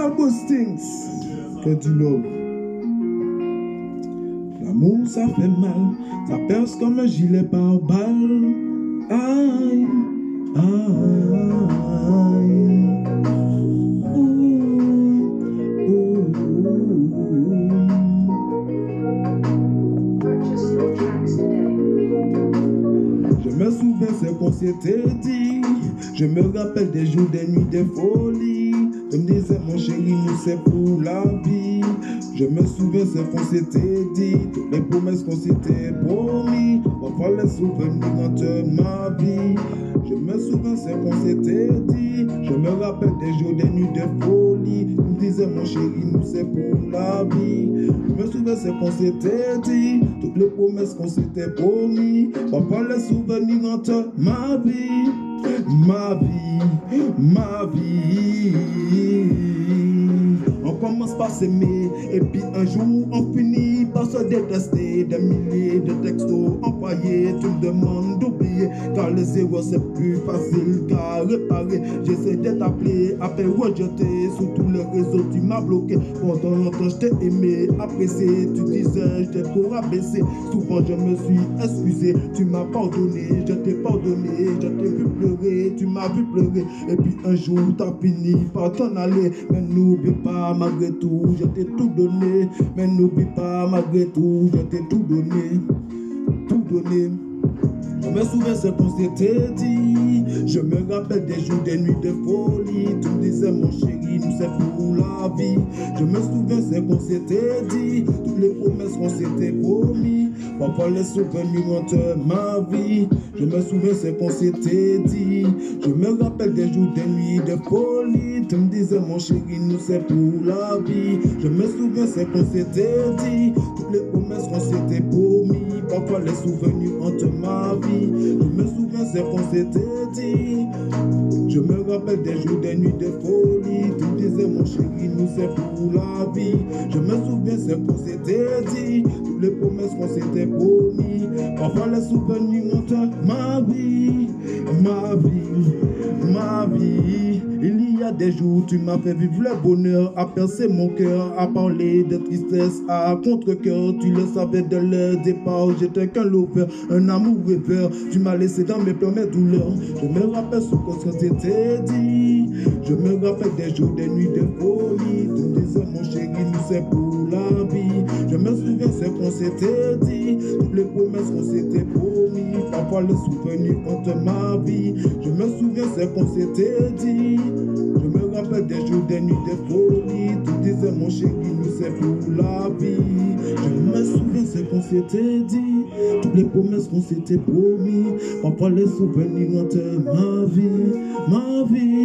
Original Boostings. Que du love. L'amour ça fait mal, ça perce comme un gilet par balle. Aïe, aïe. Je me souviens ce qu'on s'était dit. Je me rappelle des jours, des nuits, des folies. Je me disais mon chéri, nous c'est pour la vie. Je me souviens ce qu'on s'était dit. Toutes les promesses qu'on s'était promis. Parfois les souvenirs hantent ma vie. Je me souviens ce qu'on s'était dit. Je me rappelle des jours, des nuits, des folies. Je me disais mon chéri, nous c'est pour la vie. Je me souviens ce qu'on s'était dit. Toutes les promesses qu'on s'était promis. Parfois les souvenirs hantent ma vie. Ma vie, ma vie. On commence par s'aimer et puis un jour on finit par se détester. Des milliers de textos envoyés, tu me demandes d'oublier. Car les zéros c'est plus facile qu'à réparer. J'essaie de t'appeler, appel rejeté. Sur tous les réseaux tu m'as bloqué. Pendant longtemps je t'ai aimé, apprécié. Tu disais je t'ai trop abaissé. Souvent je me suis excusé. Tu m'as pardonné, je t'ai pardonné. Je t'ai vu pleurer, tu m'as vu pleurer. Et puis un jour t'as fini par t'en aller. Mais n'oublie pas malgré tout, je t'ai tout donné. Mais n'oublie pas malgré tout, je t'ai tout donné. Tout donné. Je me souviens ce qu'on s'était dit. Je me rappelle des jours, des nuits de folie. Tu me disais mon chéri, nous c'est pour la vie. Je me souviens ce qu'on s'était dit. Toutes les promesses qu'on s'était promis. Parfois les souvenirs hantent ma vie. Je me souviens ce qu'on s'était dit. Je me rappelle des jours, des nuits de folie. Tu me disais mon chéri, nous c'est pour la vie. Je me souviens ce qu'on s'était dit. Toutes les promesses qu'on s'était promis. Parfois les souvenirs hantent ma vie. Je me souviens ce qu'on s'était dit. Je me rappelle des jours, des nuits de folie. Tu me disais mon chéri, nous c'est pour la vie. Je me souviens ce qu'on s'était dit. Toutes les promesses qu'on s'était promis. Parfois les souvenirs hantent ma vie. Ma vie, ma vie. Il y a des jours tu m'as fait vivre le bonheur. À percer mon cœur, à parler de tristesse à contre-cœur. Tu le savais dès le départ. J'étais qu'un lover, un amour rêveur. Tu m'as laissé dans mes pleurs, mes douleurs. Je me rappelle ce qu'on s'était dit. Je me rappelle des jours, des nuits de folie. Tu me disais mon chéri, nous c'est pour la vie. Je me souviens ce qu'on s'était dit. Toutes les promesses qu'on s'était promis. Parfois les souvenirs hantent ma vie. Je me souviens ce qu'on s'était dit. Je me rappelle des jours, des nuits de folie. Tu me disais mon chéri, nous c'est pour la vie. Je me souviens ce qu'on s'était dit. Toutes les promesses qu'on s'était promis. Parfois les souvenirs hantent ma vie. Ma vie.